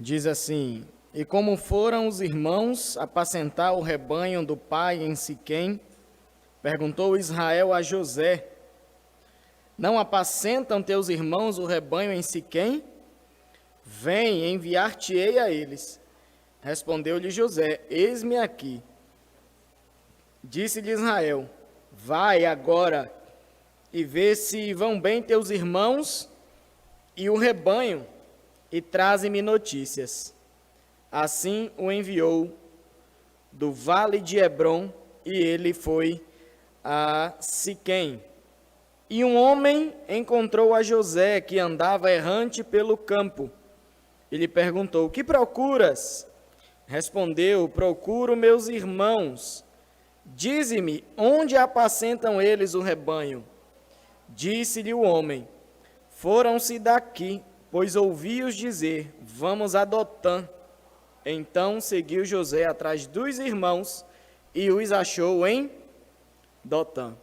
Diz assim: E como foram os irmãos apacentar o rebanho do pai em Siquém, perguntou Israel a José: Não apacentam teus irmãos o rebanho em Siquém? Vem, enviar-te-ei a eles. Respondeu-lhe José: Eis-me aqui. Disse-lhe Israel: Vai agora e vê se vão bem teus irmãos e o rebanho, e traze-me notícias. Assim o enviou do vale de Hebrom, e ele foi a Siquém. E um homem encontrou a José, que andava errante pelo campo. E lhe perguntou: Que procuras? Respondeu: Procuro meus irmãos. Dize-me, onde apacentam eles o rebanho? Disse-lhe o homem: Foram-se daqui, pois ouvi-os dizer: Vamos a Dotã. Então seguiu José atrás dos irmãos e os achou em Dotã.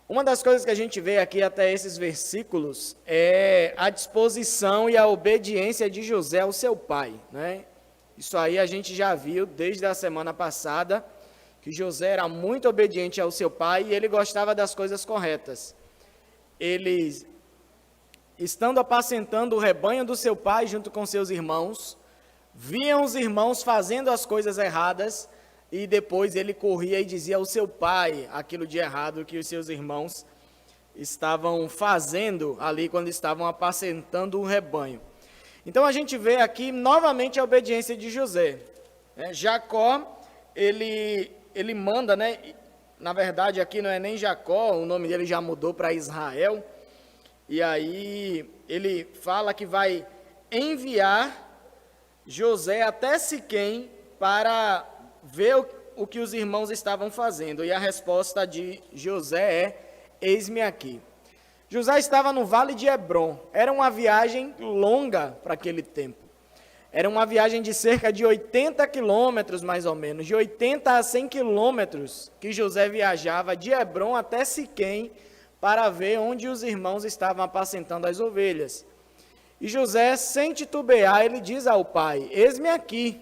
Uma das coisas que a gente vê aqui até esses versículos é a disposição e a obediência de José ao seu pai, né? Isso aí a gente já viu desde a semana passada, que José era muito obediente ao seu pai e ele gostava das coisas corretas. Ele, estando apacentando o rebanho do seu pai junto com seus irmãos, viam os irmãos fazendo as coisas erradas e depois ele corria e dizia ao seu pai aquilo de errado que os seus irmãos estavam fazendo ali quando estavam apacentando o rebanho. Então a gente vê aqui novamente a obediência de José. Jacó, ele manda, né? Na verdade aqui não é nem Jacó, o nome dele já mudou para Israel. E aí ele fala que vai enviar José até Siquém para ver o que os irmãos estavam fazendo. E a resposta de José é: Eis-me aqui. José estava no vale de Hebrom. Era uma viagem longa para aquele tempo. Era uma viagem de cerca de 80 quilômetros, mais ou menos, de 80 a 100 quilômetros que José viajava de Hebrom até Siquém para ver onde os irmãos estavam apacentando as ovelhas. E José, sem titubear, ele diz ao pai: Eis-me aqui,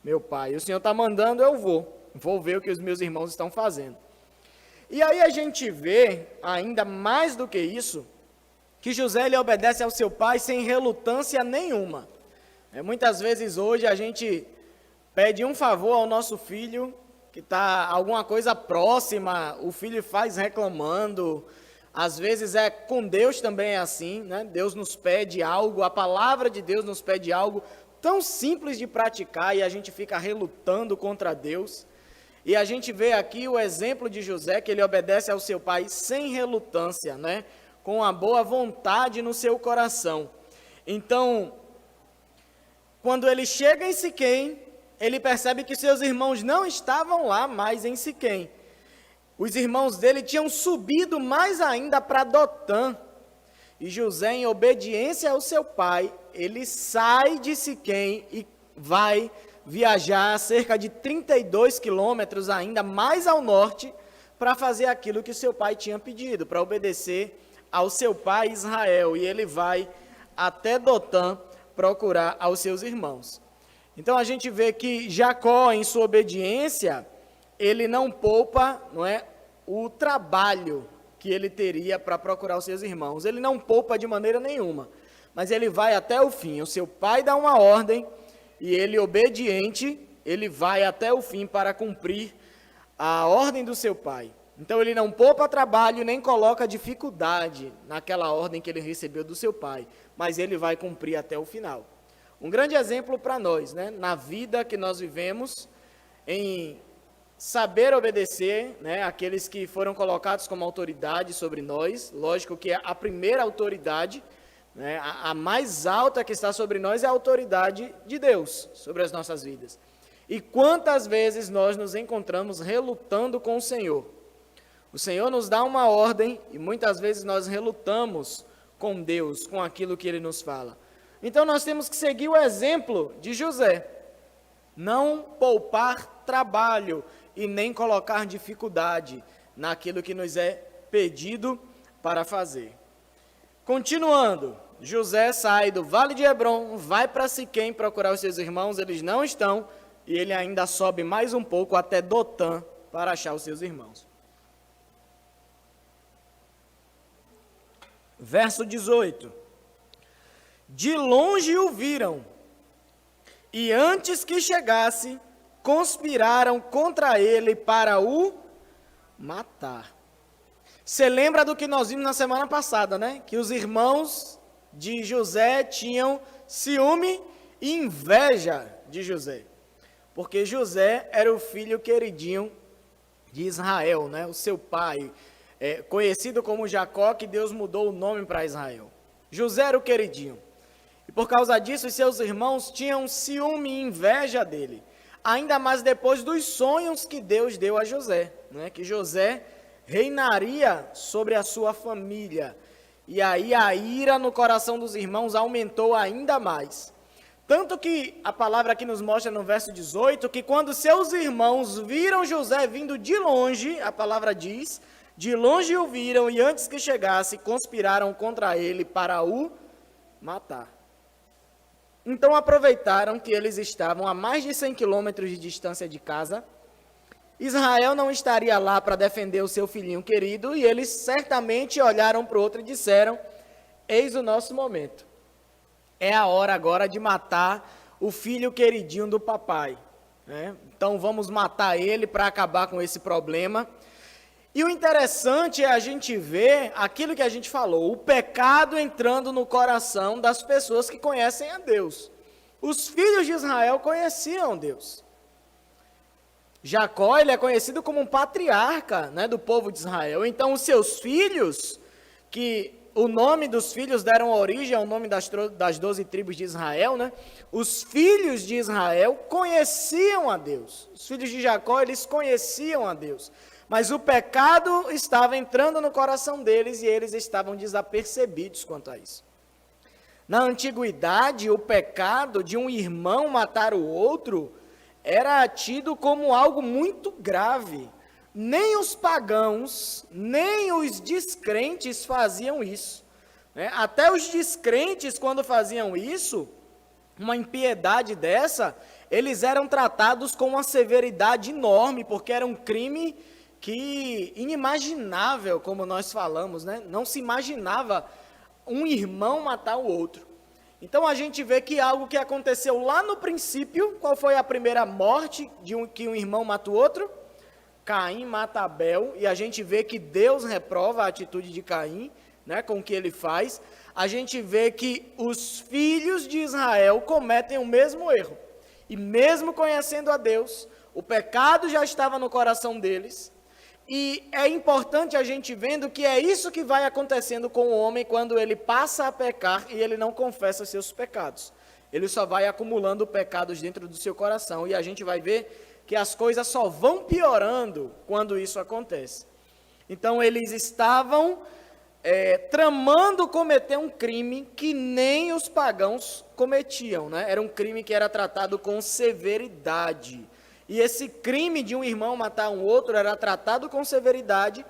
meu pai, o Senhor está mandando, eu vou ver o que os meus irmãos estão fazendo. E aí a gente vê, ainda mais do que isso, que José ele obedece ao seu pai sem relutância nenhuma. Muitas vezes hoje a gente pede um favor ao nosso filho, que está alguma coisa próxima, o filho faz reclamando. Às vezes com Deus também é assim, né? Deus nos pede algo, a palavra de Deus nos pede algo tão simples de praticar e a gente fica relutando contra Deus. E a gente vê aqui o exemplo de José, que ele obedece ao seu pai sem relutância, né? Com a boa vontade no seu coração. Então, quando ele chega em Siquém, ele percebe que seus irmãos não estavam lá mais em Siquém. Os irmãos dele tinham subido mais ainda para Dotã. E José, em obediência ao seu pai, ele sai de Siquém e vai viajar cerca de 32 quilômetros ainda mais ao norte para fazer aquilo que seu pai tinha pedido, para obedecer ao seu pai Israel. E ele vai até Dotã procurar aos seus irmãos. Então a gente vê que Jacó, em sua obediência, ele não poupa, não é, o trabalho que ele teria para procurar os seus irmãos. Ele não poupa de maneira nenhuma, mas ele vai até o fim. O seu pai dá uma ordem e ele, obediente, ele vai até o fim para cumprir a ordem do seu pai. Então ele não poupa trabalho nem coloca dificuldade naquela ordem que ele recebeu do seu pai, mas ele vai cumprir até o final. Um grande exemplo para nós, né, na vida que nós vivemos, em saber obedecer, né, aqueles que foram colocados como autoridade sobre nós. Lógico que a primeira autoridade, né, a mais alta que está sobre nós é a autoridade de Deus sobre as nossas vidas. E quantas vezes nós nos encontramos relutando com o Senhor? O Senhor nos dá uma ordem e muitas vezes nós relutamos com Deus, com aquilo que Ele nos fala. Então nós temos que seguir o exemplo de José. Não poupar trabalho e nem colocar dificuldade naquilo que nos é pedido para fazer. Continuando, José sai do vale de Hebrom, vai para Siquém procurar os seus irmãos, eles não estão, e ele ainda sobe mais um pouco até Dotã para achar os seus irmãos. Verso 18. De longe o viram, e antes que chegasse, conspiraram contra ele para o matar. Você lembra do que nós vimos na semana passada, né? Que os irmãos de José tinham ciúme e inveja de José. Porque José era o filho queridinho de Israel, né? O seu pai, conhecido como Jacó, que Deus mudou o nome para Israel. José era o queridinho. E por causa disso, os seus irmãos tinham ciúme e inveja dele. Ainda mais depois dos sonhos que Deus deu a José, né? Que José reinaria sobre a sua família. E aí a ira no coração dos irmãos aumentou ainda mais. Tanto que a palavra aqui nos mostra no verso 18, que quando seus irmãos viram José vindo de longe, a palavra diz, de longe o viram e antes que chegasse, conspiraram contra ele para o matar. Então aproveitaram que eles estavam a mais de 100 quilômetros de distância de casa. Israel não estaria lá para defender o seu filhinho querido, e eles certamente olharam para o outro e disseram, eis o nosso momento. É a hora agora de matar o filho queridinho do papai, né? Então vamos matar ele para acabar com esse problema. E o interessante é a gente ver aquilo que a gente falou, o pecado entrando no coração das pessoas que conhecem a Deus. Os filhos de Israel conheciam Deus. Jacó, ele é conhecido como um patriarca, né, do povo de Israel. Então, os seus filhos, que o nome dos filhos deram origem ao nome das 12 tribos de Israel, né? Os filhos de Israel conheciam a Deus. Os filhos de Jacó, eles conheciam a Deus. Mas o pecado estava entrando no coração deles e eles estavam desapercebidos quanto a isso. Na antiguidade, o pecado de um irmão matar o outro era tido como algo muito grave. Nem os pagãos, nem os descrentes faziam isso, né? Até os descrentes, quando faziam isso, uma impiedade dessa, eles eram tratados com uma severidade enorme, porque era um crime que inimaginável, como nós falamos, né? Não se imaginava um irmão matar o outro. Então a gente vê que algo que aconteceu lá no princípio, qual foi a primeira morte que um irmão mata o outro? Caim mata Abel, e a gente vê que Deus reprova a atitude de Caim, né, com o que ele faz. A gente vê que os filhos de Israel cometem o mesmo erro. E mesmo conhecendo a Deus, o pecado já estava no coração deles. E é importante a gente vendo que é isso que vai acontecendo com o homem quando ele passa a pecar e ele não confessa seus pecados. Ele só vai acumulando pecados dentro do seu coração, e a gente vai ver que as coisas só vão piorando quando isso acontece. Então eles estavam tramando cometer um crime que nem os pagãos cometiam, né? Era um crime que era tratado com severidade. E esse crime de um irmão matar um outro era tratado com severidade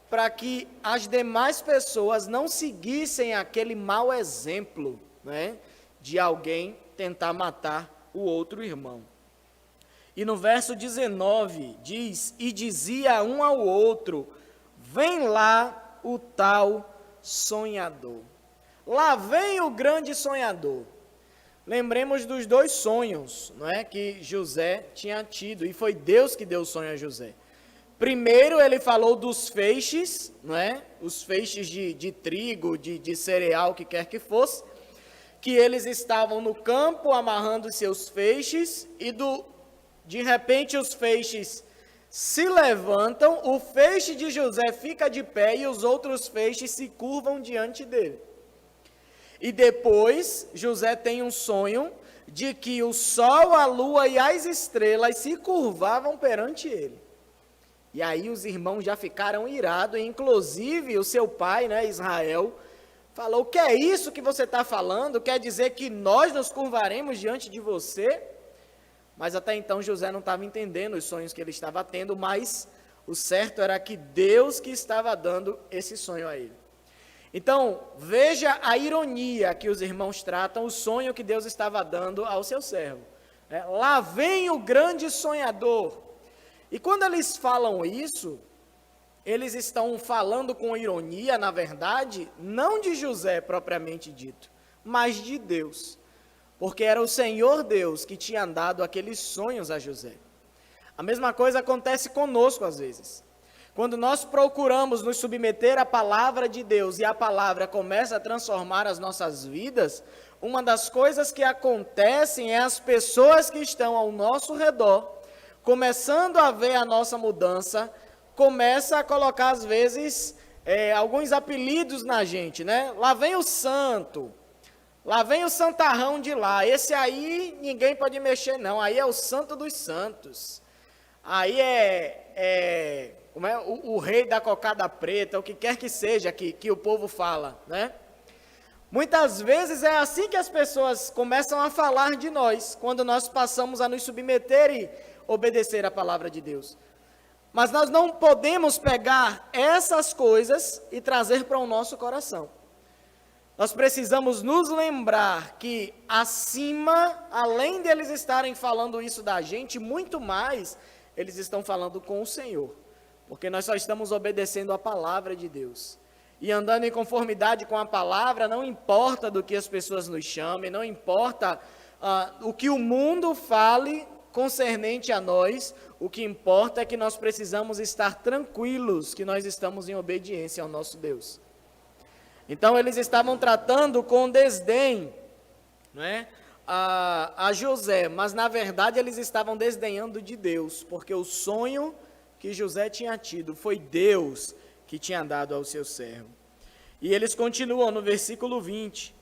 para que as demais pessoas não seguissem aquele mau exemplo, né, de alguém tentar matar o outro irmão. E no verso 19 diz, e dizia um ao outro, vem lá o tal sonhador. Lá vem o grande sonhador. Lembremos dos dois sonhos, não é, que José tinha tido, e foi Deus que deu o sonho a José. Primeiro ele falou dos feixes, não é, os feixes de trigo, de cereal, que quer que fosse, que eles estavam no campo amarrando seus feixes, e de repente os feixes se levantam, o feixe de José fica de pé e os outros feixes se curvam diante dele. E depois, José tem um sonho de que o sol, a lua e as estrelas se curvavam perante ele. E aí os irmãos já ficaram irados, inclusive o seu pai, né, Israel, falou, o que é isso que você está falando? Quer dizer que nós nos curvaremos diante de você? Mas até então José não estava entendendo os sonhos que ele estava tendo, mas o certo era que Deus que estava dando esse sonho a ele. Então, veja a ironia que os irmãos tratam, o sonho que Deus estava dando ao seu servo. Lá vem o grande sonhador. E quando eles falam isso, eles estão falando com ironia, na verdade, não de José propriamente dito, mas de Deus. Porque era o Senhor Deus que tinha dado aqueles sonhos a José. A mesma coisa acontece conosco às vezes. Quando nós procuramos nos submeter à palavra de Deus e a palavra começa a transformar as nossas vidas, uma das coisas que acontecem é as pessoas que estão ao nosso redor, começando a ver a nossa mudança, começa a colocar às vezes alguns apelidos na gente, né? Lá vem o santo, lá vem o santarrão de lá, esse aí ninguém pode mexer não, aí é o santo dos santos, aí como é? O rei da cocada preta, o que quer que seja que o povo fala, né? Muitas vezes é assim que as pessoas começam a falar de nós, quando nós passamos a nos submeter e obedecer à palavra de Deus. Mas nós não podemos pegar essas coisas e trazer para o nosso coração. Nós precisamos nos lembrar que acima, além deles estarem falando isso da gente, muito mais, eles estão falando com o Senhor. Porque nós só estamos obedecendo a palavra de Deus. E andando em conformidade com a palavra, não importa do que as pessoas nos chamem, não importa o que o mundo fale concernente a nós, o que importa é que nós precisamos estar tranquilos, que nós estamos em obediência ao nosso Deus. Então eles estavam tratando com desdém, não é? A José, mas na verdade eles estavam desdenhando de Deus, porque o sonho que José tinha tido, foi Deus que tinha dado ao seu servo. E eles continuam no versículo 20.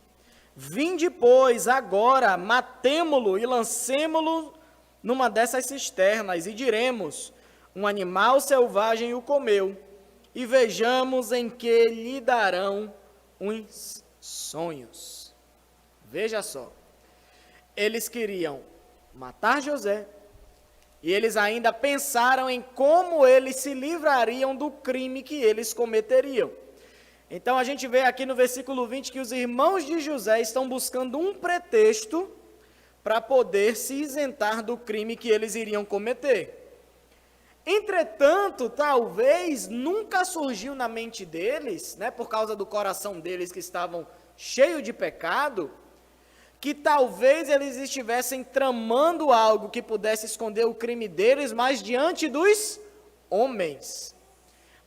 Vinde, pois, agora, matemo-lo e lancemo-lo numa dessas cisternas, e diremos, um animal selvagem o comeu, e vejamos em que lhe darão uns sonhos. Veja só, eles queriam matar José, e eles ainda pensaram em como eles se livrariam do crime que eles cometeriam. Então a gente vê aqui no versículo 20 que os irmãos de José estão buscando um pretexto para poder se isentar do crime que eles iriam cometer. Entretanto, talvez nunca surgiu na mente deles, né, por causa do coração deles que estavam cheio de pecado, que talvez eles estivessem tramando algo que pudesse esconder o crime deles, mas diante dos homens.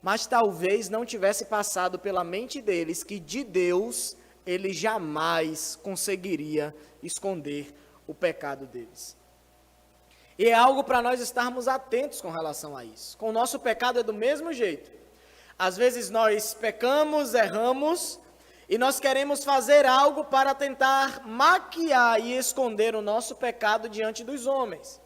Mas talvez não tivesse passado pela mente deles que de Deus ele jamais conseguiria esconder o pecado deles. E é algo para nós estarmos atentos com relação a isso. Com o nosso pecado é do mesmo jeito. Às vezes nós pecamos, erramos, e nós queremos fazer algo para tentar maquiar e esconder o nosso pecado diante dos homens.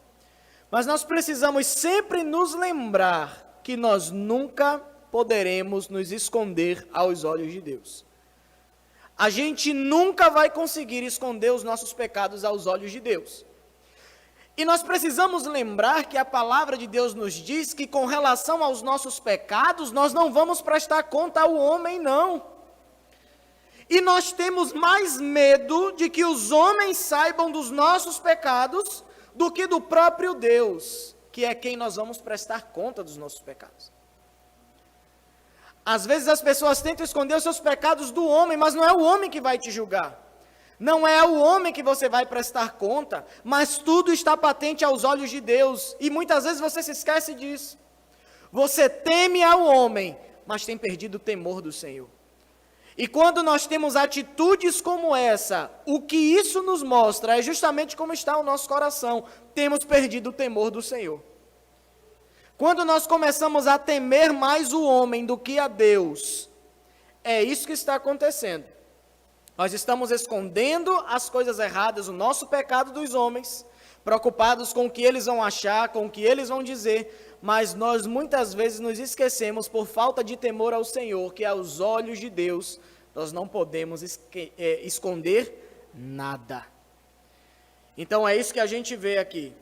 Mas nós precisamos sempre nos lembrar que nós nunca poderemos nos esconder aos olhos de Deus. A gente nunca vai conseguir esconder os nossos pecados aos olhos de Deus. E nós precisamos lembrar que a palavra de Deus nos diz que com relação aos nossos pecados, nós não vamos prestar conta ao homem, não. E nós temos mais medo de que os homens saibam dos nossos pecados do que do próprio Deus, que é quem nós vamos prestar conta dos nossos pecados. Às vezes as pessoas tentam esconder os seus pecados do homem, mas não é o homem que vai te julgar. Não é o homem que você vai prestar conta, mas tudo está patente aos olhos de Deus. E muitas vezes você se esquece disso. Você teme ao homem, mas tem perdido o temor do Senhor. E quando nós temos atitudes como essa, o que isso nos mostra é justamente como está o nosso coração. Temos perdido o temor do Senhor. Quando nós começamos a temer mais o homem do que a Deus, é isso que está acontecendo. Nós estamos escondendo as coisas erradas, o nosso pecado dos homens, preocupados com o que eles vão achar, com o que eles vão dizer, mas nós muitas vezes nos esquecemos por falta de temor ao Senhor, que aos olhos de Deus nós não podemos esconder nada. Então é isso que a gente vê aqui.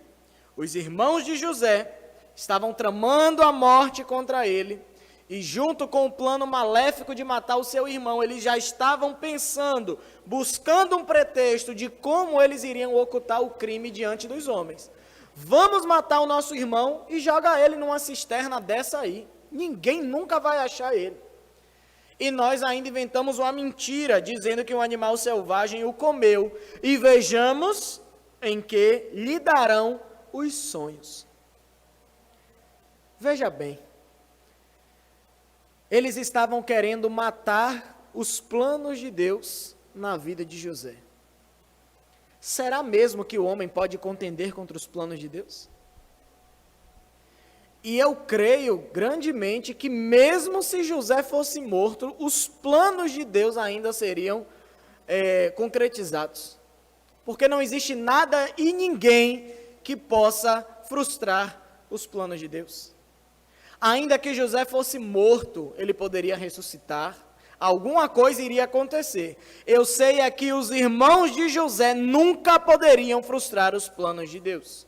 Os irmãos de José estavam tramando a morte contra ele, E junto com o plano maléfico de matar o seu irmão, eles já estavam pensando, buscando um pretexto de como eles iriam ocultar o crime diante dos homens. Vamos matar o nosso irmão e joga ele numa cisterna dessa aí. Ninguém nunca vai achar ele. E nós ainda inventamos uma mentira, dizendo que um animal selvagem o comeu. E vejamos em que lhe darão os sonhos. Veja bem. Eles estavam querendo matar os planos de Deus na vida de José. Será mesmo que o homem pode contender contra os planos de Deus? E eu creio grandemente que mesmo se José fosse morto, os planos de Deus ainda seriam concretizados. Porque não existe nada e ninguém que possa frustrar os planos de Deus. Ainda que José fosse morto, ele poderia ressuscitar, alguma coisa iria acontecer. Eu sei é que os irmãos de José nunca poderiam frustrar os planos de Deus.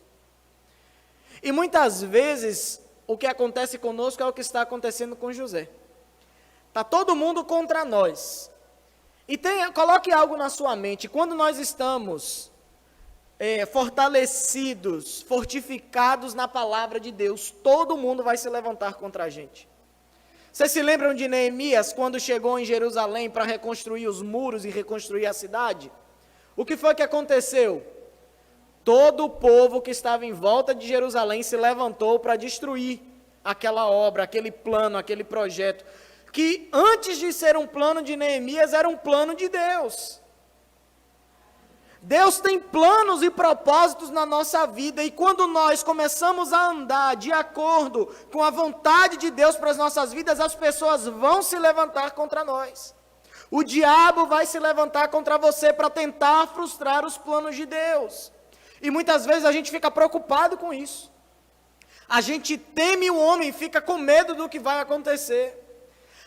E muitas vezes, o que acontece conosco é o que está acontecendo com José. Está todo mundo contra nós. E coloque algo na sua mente, quando nós estamos fortalecidos, fortificados na palavra de Deus, todo mundo vai se levantar contra a gente. Vocês se lembram de Neemias, quando chegou em Jerusalém para reconstruir os muros e reconstruir a cidade? O que foi que aconteceu? Todo o povo que estava em volta de Jerusalém se levantou para destruir aquela obra, aquele plano, aquele projeto, que antes de ser um plano de Neemias, era um plano de Deus. Deus tem planos e propósitos na nossa vida, e quando nós começamos a andar de acordo com a vontade de Deus para as nossas vidas, as pessoas vão se levantar contra nós. O diabo vai se levantar contra você para tentar frustrar os planos de Deus. E muitas vezes a gente fica preocupado com isso. A gente teme o homem, fica com medo do que vai acontecer.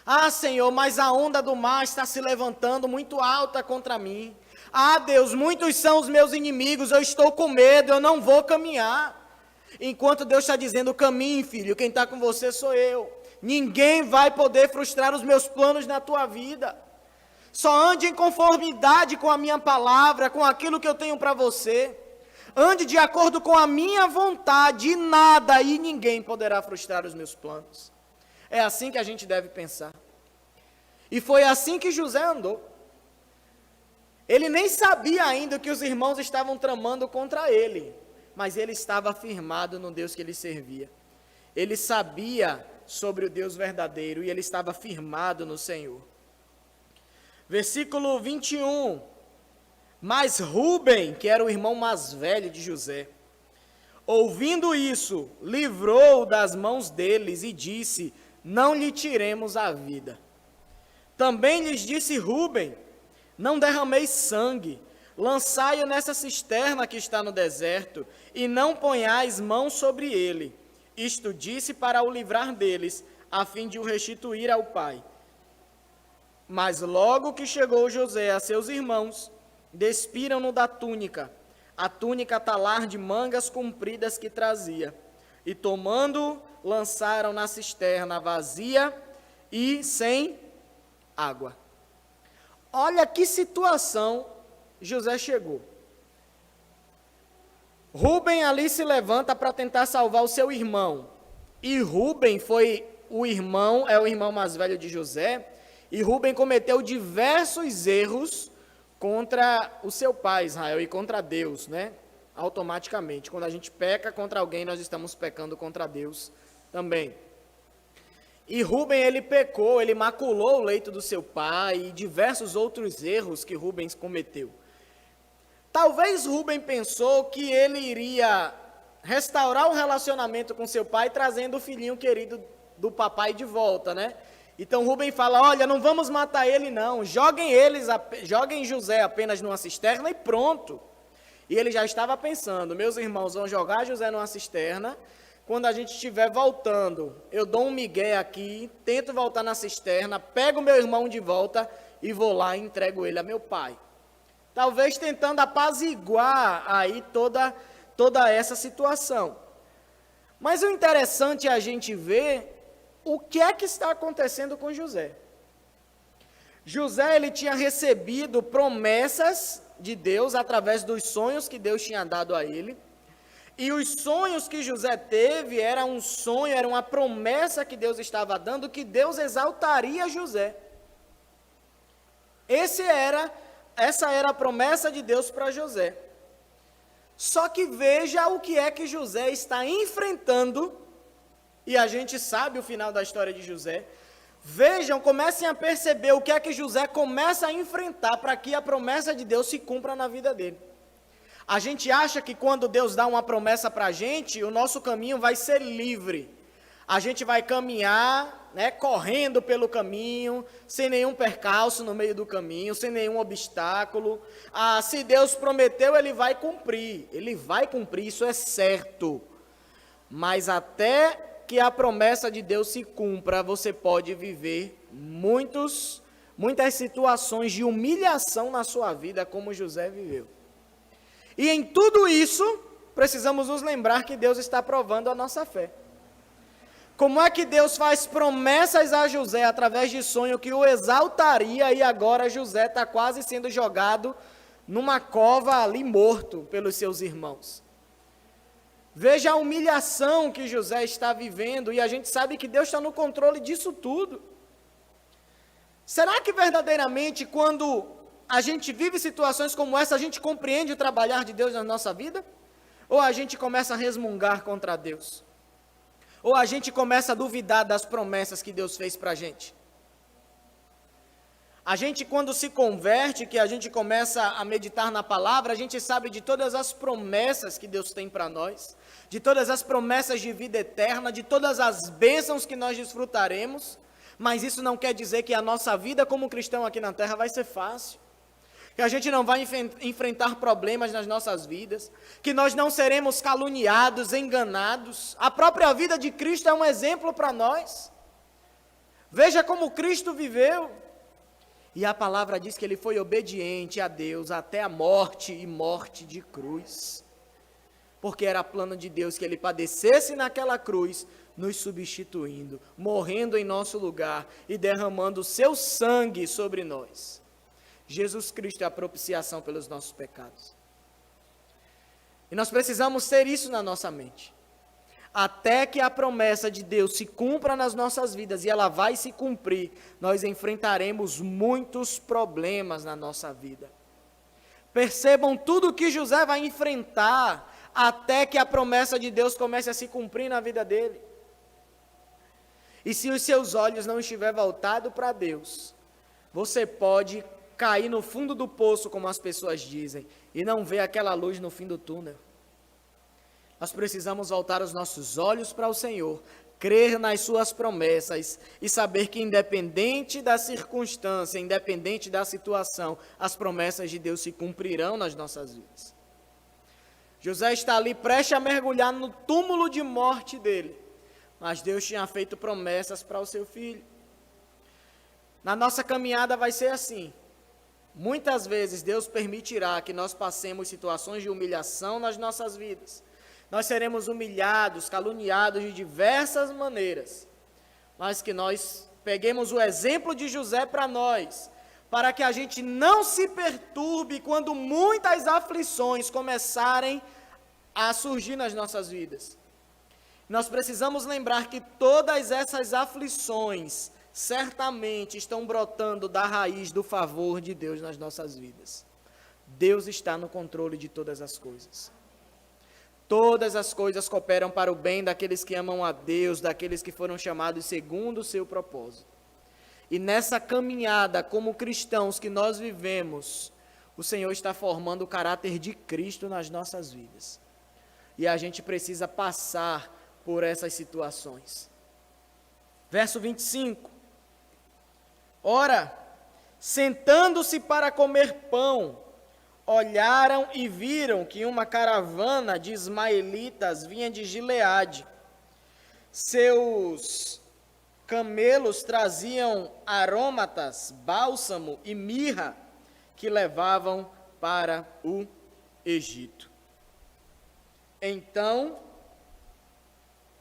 Ah, Senhor, mas a onda do mar está se levantando muito alta contra mim. Ah, Deus, muitos são os meus inimigos, eu estou com medo, eu não vou caminhar. Enquanto Deus está dizendo, caminhe, filho, quem está com você sou eu. Ninguém vai poder frustrar os meus planos na tua vida. Só ande em conformidade com a minha palavra, com aquilo que eu tenho para você. Ande de acordo com a minha vontade, e nada e ninguém poderá frustrar os meus planos. É assim que a gente deve pensar. E foi assim que José andou. Ele nem sabia ainda o que os irmãos estavam tramando contra ele, mas ele estava firmado no Deus que ele servia. Ele sabia sobre o Deus verdadeiro e ele estava firmado no Senhor. Versículo 21. Mas Rúben, que era o irmão mais velho de José, ouvindo isso, livrou-o das mãos deles e disse, não lhe tiremos a vida. Também lhes disse Rúben, não derrameis sangue, lançai-o nessa cisterna que está no deserto, e não ponhais mão sobre ele. Isto disse para o livrar deles, a fim de o restituir ao pai. Mas logo que chegou José a seus irmãos, despiram-no da túnica, a túnica talar de mangas compridas que trazia, e tomando-o, lançaram na cisterna vazia e sem água. Olha que situação José chegou. Rúben ali se levanta para tentar salvar o seu irmão. E Rúben foi o irmão, é o irmão mais velho de José, e Rúben cometeu diversos erros contra o seu pai Israel e contra Deus, né? Automaticamente, quando a gente peca contra alguém, nós estamos pecando contra Deus também. E Rúben, ele pecou, ele maculou o leito do seu pai e diversos outros erros que Rúben cometeu. Talvez Rúben pensou que ele iria restaurar o relacionamento com seu pai, trazendo o filhinho querido do papai de volta, né? Então Rúben fala, olha, não vamos matar ele não, joguem José apenas numa cisterna e pronto. E ele já estava pensando, meus irmãos vão jogar José numa cisterna, quando a gente estiver voltando, eu dou um migué aqui, tento voltar na cisterna, pego meu irmão de volta e vou lá e entrego ele a meu pai. Talvez tentando apaziguar aí toda essa situação. Mas o interessante é a gente ver o que é que está acontecendo com José? José, ele tinha recebido promessas de Deus através dos sonhos que Deus tinha dado a ele. E os sonhos que José teve era um sonho, era uma promessa que Deus estava dando, que Deus exaltaria José. Essa era a promessa de Deus para José. Só que veja o que é que José está enfrentando, e a gente sabe o final da história de José. Vejam, comecem a perceber o que é que José começa a enfrentar para que a promessa de Deus se cumpra na vida dele. A gente acha que quando Deus dá uma promessa para a gente, o nosso caminho vai ser livre. A gente vai caminhar, correndo pelo caminho, sem nenhum percalço no meio do caminho, sem nenhum obstáculo. Se Deus prometeu, Ele vai cumprir. Ele vai cumprir, isso é certo. Mas até que a promessa de Deus se cumpra, você pode viver muitas situações de humilhação na sua vida, como José viveu. E em tudo isso, precisamos nos lembrar que Deus está provando a nossa fé. Como é que Deus faz promessas a José através de sonho que o exaltaria, e agora José está quase sendo jogado numa cova ali morto pelos seus irmãos? Veja a humilhação que José está vivendo, e a gente sabe que Deus está no controle disso tudo. Será que verdadeiramente quando a gente vive situações como essa, a gente compreende o trabalhar de Deus na nossa vida? Ou a gente começa a resmungar contra Deus? Ou a gente começa a duvidar das promessas que Deus fez para a gente? A gente, quando se converte, que a gente começa a meditar na palavra, a gente sabe de todas as promessas que Deus tem para nós, de todas as promessas de vida eterna, de todas as bênçãos que nós desfrutaremos, mas isso não quer dizer que a nossa vida como cristão aqui na terra vai ser fácil, que a gente não vai enfrentar problemas nas nossas vidas, que nós não seremos caluniados, enganados. A própria vida de Cristo é um exemplo para nós. Veja como Cristo viveu. E a palavra diz que ele foi obediente a Deus até a morte, e morte de cruz. Porque era plano de Deus que ele padecesse naquela cruz, nos substituindo, morrendo em nosso lugar e derramando o seu sangue sobre nós. Jesus Cristo é a propiciação pelos nossos pecados. E nós precisamos ter isso na nossa mente. Até que a promessa de Deus se cumpra nas nossas vidas, e ela vai se cumprir, nós enfrentaremos muitos problemas na nossa vida. Percebam tudo que José vai enfrentar, até que a promessa de Deus comece a se cumprir na vida dele. E se os seus olhos não estiverem voltados para Deus, você pode cair no fundo do poço, como as pessoas dizem, e não ver aquela luz no fim do túnel. Nós precisamos voltar os nossos olhos para o Senhor, crer nas suas promessas e saber que independente da circunstância, independente da situação, as promessas de Deus se cumprirão nas nossas vidas. José está ali prestes a mergulhar no túmulo de morte dele, mas Deus tinha feito promessas para o seu filho. Na nossa caminhada vai ser assim. Muitas vezes Deus permitirá que nós passemos situações de humilhação nas nossas vidas. Nós seremos humilhados, caluniados de diversas maneiras, mas que nós peguemos o exemplo de José para nós, para que a gente não se perturbe quando muitas aflições começarem a surgir nas nossas vidas. Nós precisamos lembrar que todas essas aflições certamente estão brotando da raiz do favor de Deus nas nossas vidas. Deus está no controle de todas as coisas. Todas as coisas cooperam para o bem daqueles que amam a Deus, daqueles que foram chamados segundo o seu propósito. E nessa caminhada como cristãos que nós vivemos, o Senhor está formando o caráter de Cristo nas nossas vidas. E a gente precisa passar por essas situações. Verso 25. Ora, sentando-se para comer pão, olharam e viram que uma caravana de ismaelitas vinha de Gileade. Seus camelos traziam aromatas, bálsamo e mirra, que levavam para o Egito. Então,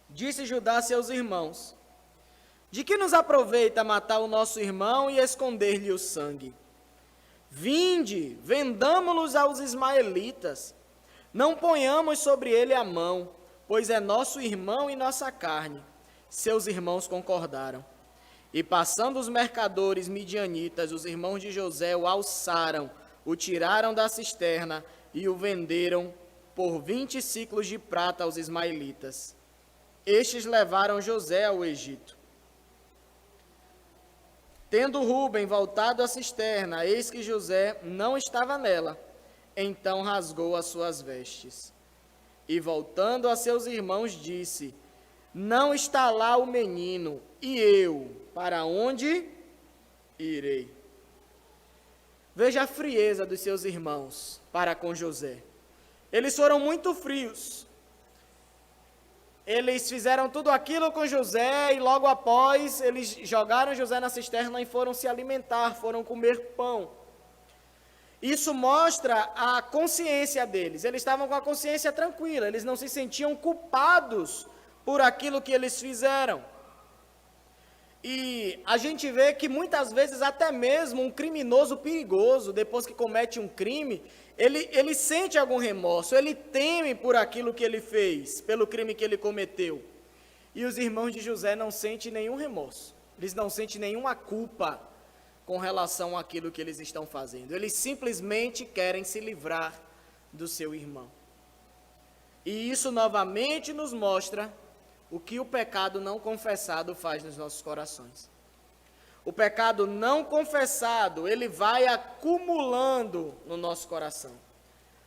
disse Judá a seus irmãos: De que nos aproveita matar o nosso irmão e esconder-lhe o sangue? Vinde, vendamo-los aos ismaelitas. Não ponhamos sobre ele a mão, pois é nosso irmão e nossa carne. Seus irmãos concordaram. E passando os mercadores midianitas, os irmãos de José o alçaram, o tiraram da cisterna e o venderam por 20 siclos de prata aos ismaelitas. Estes levaram José ao Egito. Tendo Rúben voltado à cisterna, eis que José não estava nela. Então rasgou as suas vestes. E voltando a seus irmãos, disse: Não está lá o menino, e eu, para onde irei? Veja a frieza dos seus irmãos para com José. Eles foram muito frios. Eles fizeram tudo aquilo com José e logo após eles jogaram José na cisterna e foram se alimentar, foram comer pão. Isso mostra a consciência deles. Eles estavam com a consciência tranquila, eles não se sentiam culpados por aquilo que eles fizeram. E a gente vê que muitas vezes até mesmo um criminoso perigoso, depois que comete um crime, ele sente algum remorso, ele teme por aquilo que ele fez, pelo crime que ele cometeu. E os irmãos de José não sentem nenhum remorso, eles não sentem nenhuma culpa com relação àquilo que eles estão fazendo. Eles simplesmente querem se livrar do seu irmão. E isso novamente nos mostra o que o pecado não confessado faz nos nossos corações. O pecado não confessado, ele vai acumulando no nosso coração.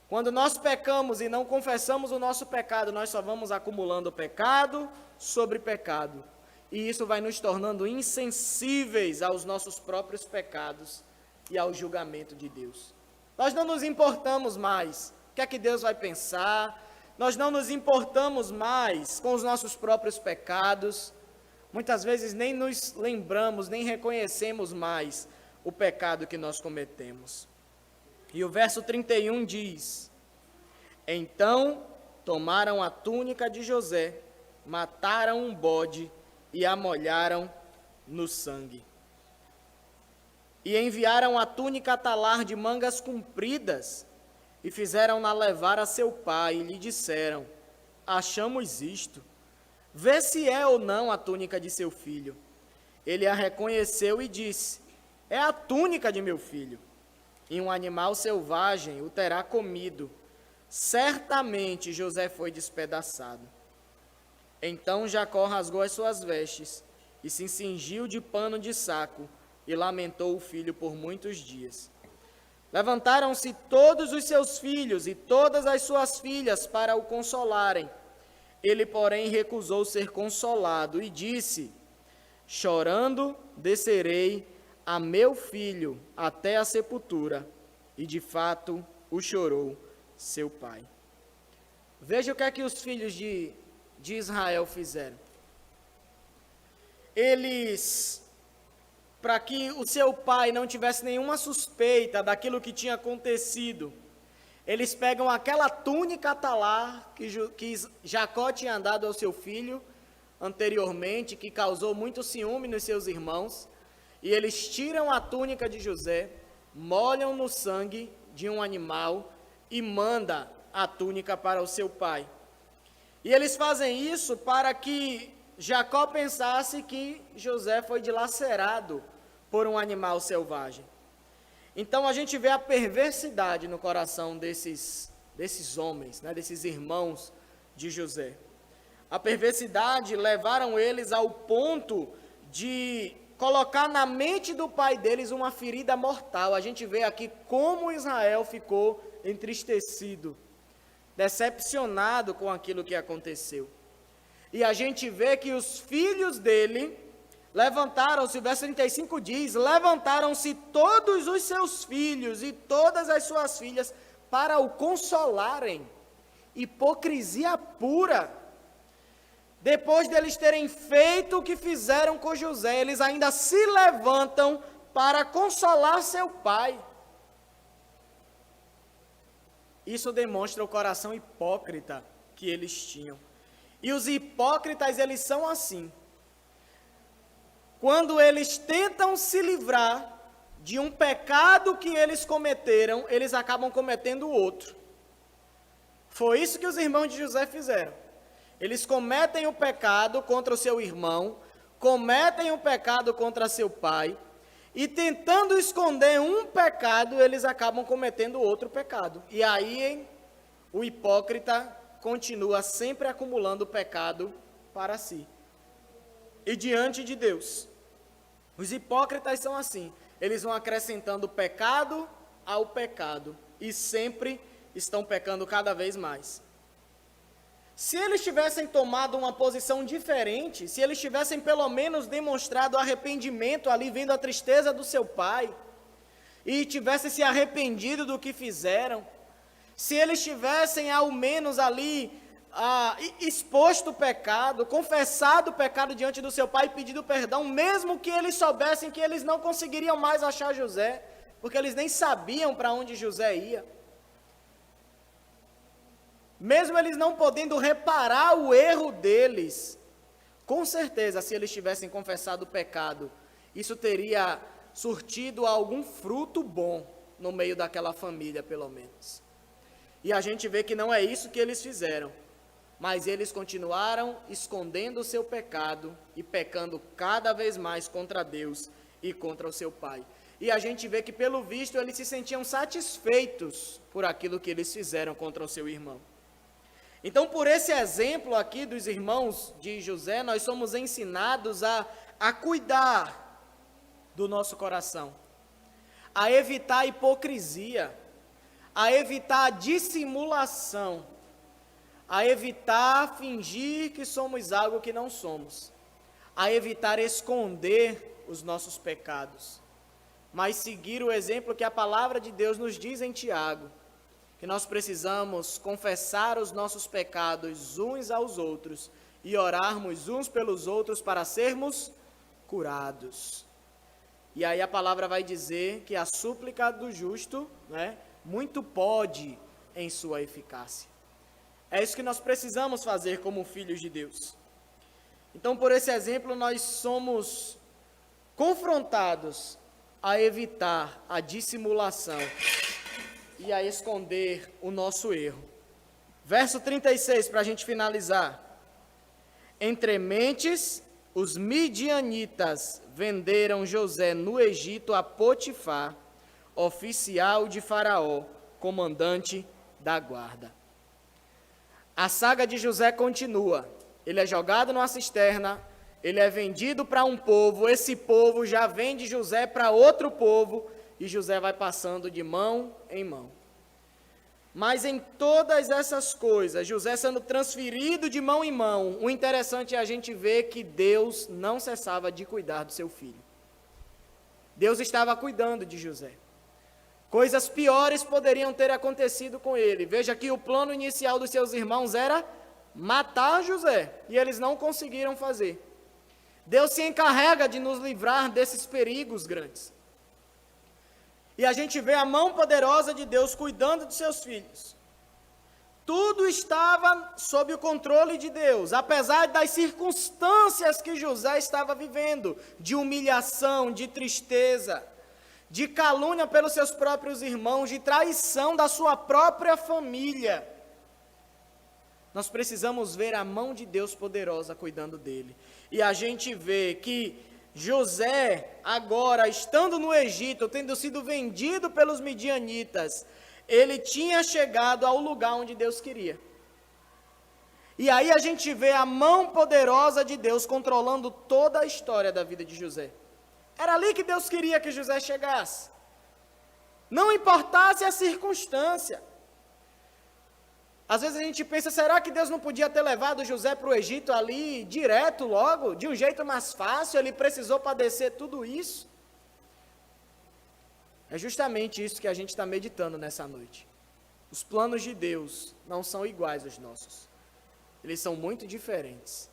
Quando nós pecamos e não confessamos o nosso pecado, nós só vamos acumulando pecado sobre pecado. E isso vai nos tornando insensíveis aos nossos próprios pecados e ao julgamento de Deus. Nós não nos importamos mais. O que é que Deus vai pensar? Nós não nos importamos mais com os nossos próprios pecados. Muitas vezes nem nos lembramos, nem reconhecemos mais o pecado que nós cometemos. E o verso 31 diz: Então tomaram a túnica de José, mataram um bode e a molharam no sangue. E enviaram a túnica a talar de mangas compridas, e fizeram-na levar a seu pai, e lhe disseram: Achamos isto. Vê se é ou não a túnica de seu filho. Ele a reconheceu e disse: É a túnica de meu filho. E um animal selvagem o terá comido. Certamente José foi despedaçado. Então Jacó rasgou as suas vestes e se cingiu de pano de saco e lamentou o filho por muitos dias. Levantaram-se todos os seus filhos e todas as suas filhas para o consolarem. Ele, porém, recusou ser consolado e disse: Chorando, descerei a meu filho até a sepultura. E, de fato, o chorou seu pai. Veja o que é que os filhos de Israel fizeram. Eles, para que o seu pai não tivesse nenhuma suspeita daquilo que tinha acontecido, eles pegam aquela túnica talar que Jacó tinha dado ao seu filho anteriormente, que causou muito ciúme nos seus irmãos, e eles tiram a túnica de José, molham no sangue de um animal e manda a túnica para o seu pai. E eles fazem isso para que Jacó pensasse que José foi dilacerado por um animal selvagem. Então a gente vê a perversidade no coração desses homens, né, desses irmãos de José. A perversidade levaram eles ao ponto de colocar na mente do pai deles uma ferida mortal. A gente vê aqui como Israel ficou entristecido, decepcionado com aquilo que aconteceu. E a gente vê que os filhos dele levantaram-se, o verso 35 diz: levantaram-se todos os seus filhos e todas as suas filhas para o consolarem. Hipocrisia pura. Depois deles terem feito o que fizeram com José, eles ainda se levantam para consolar seu pai. Isso demonstra o coração hipócrita que eles tinham. E os hipócritas, eles são assim. quando eles tentam se livrar de um pecado que eles cometeram, eles acabam cometendo outro. Foi isso que os irmãos de José fizeram. Eles cometem o pecado contra o seu irmão, cometem o pecado contra seu pai, e tentando esconder um pecado, eles acabam cometendo outro pecado. E aí, o hipócrita continua sempre acumulando pecado para si. E diante de Deus, os hipócritas são assim, eles vão acrescentando pecado ao pecado, e sempre estão pecando cada vez mais. Se eles tivessem tomado uma posição diferente, se eles tivessem pelo menos demonstrado arrependimento ali, vendo a tristeza do seu pai, e tivessem se arrependido do que fizeram, se eles tivessem ao menos ali exposto o pecado, confessado o pecado diante do seu pai e pedido perdão, mesmo que eles soubessem que eles não conseguiriam mais achar José, porque eles nem sabiam para onde José ia, mesmo eles não podendo reparar o erro deles, com certeza, se eles tivessem confessado o pecado, isso teria surtido algum fruto bom no meio daquela família, pelo menos. E a gente vê que não é isso que eles fizeram, mas eles continuaram escondendo o seu pecado e pecando cada vez mais contra Deus e contra o seu pai. E a gente vê que, pelo visto, eles se sentiam satisfeitos por aquilo que eles fizeram contra o seu irmão. Então, por esse exemplo aqui dos irmãos de José, nós somos ensinados a cuidar do nosso coração, a evitar a hipocrisia, a evitar a dissimulação, a evitar fingir que somos algo que não somos, a evitar esconder os nossos pecados, mas seguir o exemplo que a palavra de Deus nos diz em Tiago, que nós precisamos confessar os nossos pecados uns aos outros e orarmos uns pelos outros para sermos curados. E aí a palavra vai dizer que a súplica do justo, muito pode em sua eficácia. É isso que nós precisamos fazer como filhos de Deus. Então, por esse exemplo, nós somos confrontados a evitar a dissimulação e a esconder o nosso erro. Verso 36, para a gente finalizar. Entre mentes, os midianitas venderam José no Egito a Potifar, oficial de Faraó, comandante da guarda. A saga de José continua. Ele é jogado numa cisterna, ele é vendido para um povo, esse povo já vende José para outro povo, e José vai passando de mão em mão. Mas em todas essas coisas, José sendo transferido de mão em mão, o interessante é a gente ver que Deus não cessava de cuidar do seu filho. Deus estava cuidando de José. Coisas piores poderiam ter acontecido com ele. Veja que o plano inicial dos seus irmãos era matar José, e eles não conseguiram fazer. Deus se encarrega de nos livrar desses perigos grandes. E a gente vê a mão poderosa de Deus cuidando de seus filhos. Tudo estava sob o controle de Deus, apesar das circunstâncias que José estava vivendo, de humilhação, de tristeza, de calúnia pelos seus próprios irmãos, de traição da sua própria família. Nós precisamos ver a mão de Deus poderosa cuidando dele. E a gente vê que José, agora, estando no Egito, tendo sido vendido pelos midianitas, ele tinha chegado ao lugar onde Deus queria. E aí a gente vê a mão poderosa de Deus controlando toda a história da vida de José. Era ali que Deus queria que José chegasse. Não importasse a circunstância. Às vezes a gente pensa, será que Deus não podia ter levado José para o Egito ali, direto logo, de um jeito mais fácil, ele precisou padecer tudo isso? É justamente isso que a gente está meditando nessa noite. Os planos de Deus não são iguais aos nossos. Eles são muito diferentes.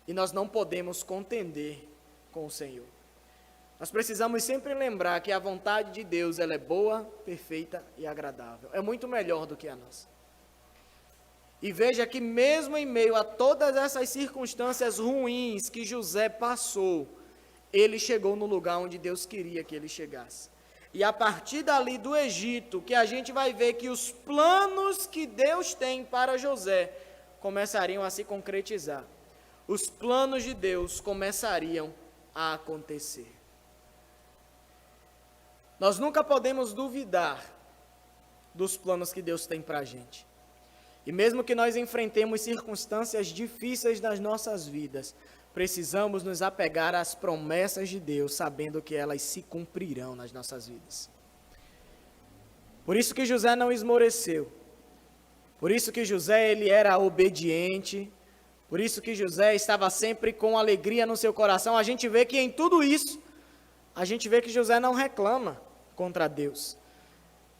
E nós não podemos contender com o Senhor. Nós precisamos sempre lembrar que a vontade de Deus ela é boa, perfeita e agradável. É muito melhor do que a nossa. E veja que mesmo em meio a todas essas circunstâncias ruins que José passou, ele chegou no lugar onde Deus queria que ele chegasse. E a partir dali do Egito, que a gente vai ver que os planos que Deus tem para José começariam a se concretizar. Os planos de Deus começariam a acontecer. Nós nunca podemos duvidar dos planos que Deus tem para a gente. E mesmo que nós enfrentemos circunstâncias difíceis nas nossas vidas, precisamos nos apegar às promessas de Deus, sabendo que elas se cumprirão nas nossas vidas. Por isso que José não esmoreceu. Por isso que José ele era obediente. Por isso que José estava sempre com alegria no seu coração. A gente vê que em tudo isso, a gente vê que José não reclama contra Deus.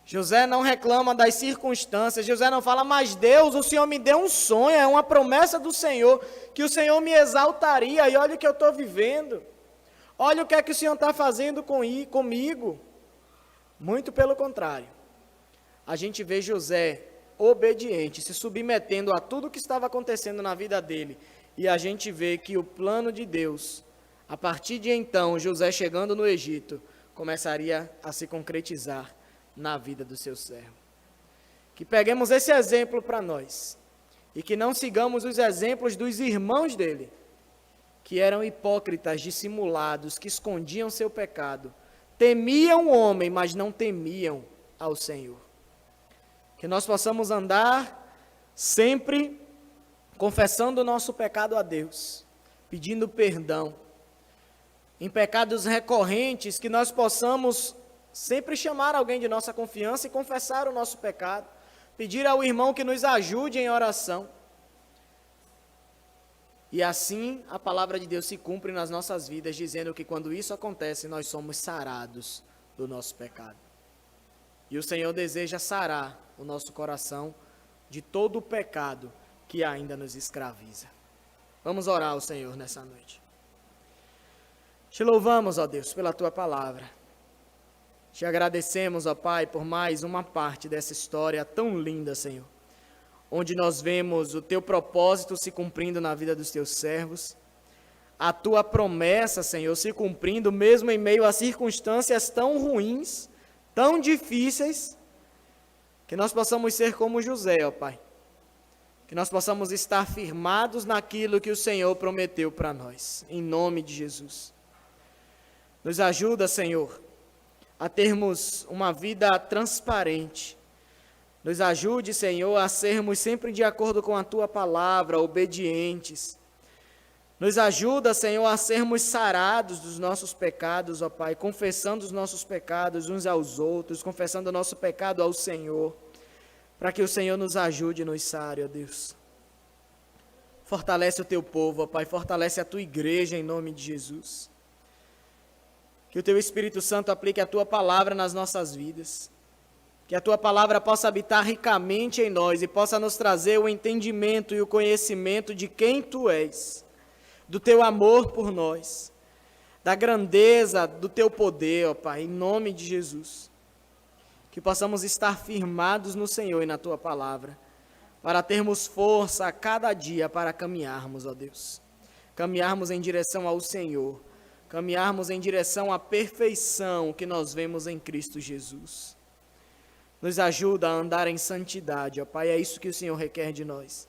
José não reclama das circunstâncias, José não fala, mas Deus, o Senhor me deu um sonho, é uma promessa do Senhor, que o Senhor me exaltaria, e olha o que eu estou vivendo, olha o que é que o Senhor está fazendo comigo. Muito pelo contrário, a gente vê José obediente, se submetendo a tudo que estava acontecendo na vida dele, e a gente vê que o plano de Deus, a partir de então, José chegando no Egito, começaria a se concretizar na vida do seu servo. Que peguemos esse exemplo para nós e que não sigamos os exemplos dos irmãos dele, que eram hipócritas, dissimulados, que escondiam seu pecado, temiam o homem, mas não temiam ao Senhor. Que nós possamos andar sempre confessando o nosso pecado a Deus, pedindo perdão, em pecados recorrentes, que nós possamos sempre chamar alguém de nossa confiança e confessar o nosso pecado, pedir ao irmão que nos ajude em oração. E assim a palavra de Deus se cumpre nas nossas vidas, dizendo que quando isso acontece, nós somos sarados do nosso pecado. E o Senhor deseja sarar o nosso coração de todo o pecado que ainda nos escraviza. Vamos orar ao Senhor nessa noite. Te louvamos, ó Deus, pela Tua palavra. Te agradecemos, ó Pai, por mais uma parte dessa história tão linda, Senhor, onde nós vemos o Teu propósito se cumprindo na vida dos Teus servos, a Tua promessa, Senhor, se cumprindo mesmo em meio a circunstâncias tão ruins, tão difíceis, que nós possamos ser como José, ó Pai, que nós possamos estar firmados naquilo que o Senhor prometeu para nós, em nome de Jesus. Nos ajuda, Senhor, a termos uma vida transparente. Nos ajude, Senhor, a sermos sempre de acordo com a Tua palavra, obedientes. Nos ajuda, Senhor, a sermos sarados dos nossos pecados, ó Pai, confessando os nossos pecados uns aos outros, confessando o nosso pecado ao Senhor, para que o Senhor nos ajude e nos sare, ó Deus. Fortalece o Teu povo, ó Pai, fortalece a Tua igreja em nome de Jesus. Que o Teu Espírito Santo aplique a Tua palavra nas nossas vidas. Que a Tua palavra possa habitar ricamente em nós e possa nos trazer o entendimento e o conhecimento de quem Tu és, do Teu amor por nós, da grandeza do Teu poder, ó Pai, em nome de Jesus. Que possamos estar firmados no Senhor e na Tua palavra, para termos força a cada dia para caminharmos, ó Deus. Caminharmos em direção ao Senhor. Caminharmos em direção à perfeição que nós vemos em Cristo Jesus. Nos ajuda a andar em santidade, ó Pai, é isso que o Senhor requer de nós.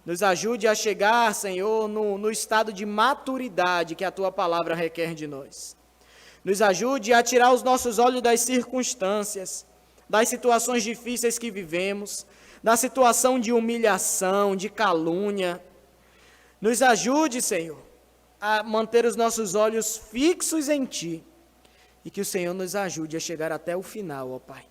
Nos ajude a chegar, Senhor, no estado de maturidade que a Tua palavra requer de nós. Nos ajude a tirar os nossos olhos das circunstâncias, das situações difíceis que vivemos, da situação de humilhação, de calúnia. Nos ajude, Senhor, a manter os nossos olhos fixos em Ti, e que o Senhor nos ajude a chegar até o final, ó Pai.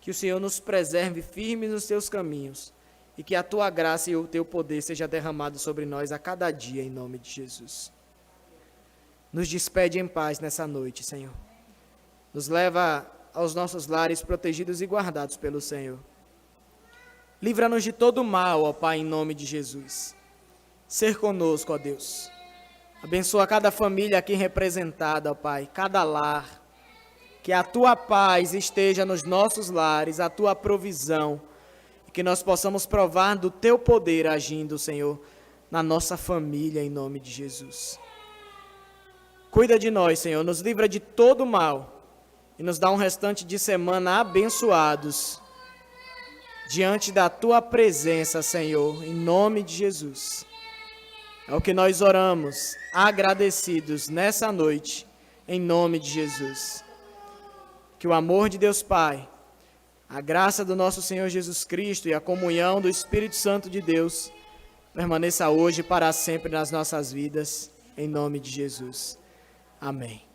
Que o Senhor nos preserve firmes nos Teus caminhos, e que a Tua graça e o Teu poder seja derramado sobre nós a cada dia, em nome de Jesus. Nos despede em paz nessa noite, Senhor. Nos leva aos nossos lares protegidos e guardados pelo Senhor. Livra-nos de todo mal, ó Pai, em nome de Jesus. Ser conosco, ó Deus. Abençoa cada família aqui representada, ó Pai, cada lar. Que a Tua paz esteja nos nossos lares, a Tua provisão. E que nós possamos provar do Teu poder agindo, Senhor, na nossa família, em nome de Jesus. Cuida de nós, Senhor, nos livra de todo mal e nos dá um restante de semana abençoados diante da Tua presença, Senhor, em nome de Jesus. É o que nós oramos, agradecidos nessa noite, em nome de Jesus. Que o amor de Deus Pai, a graça do nosso Senhor Jesus Cristo e a comunhão do Espírito Santo de Deus permaneça hoje e para sempre nas nossas vidas, em nome de Jesus. Amém.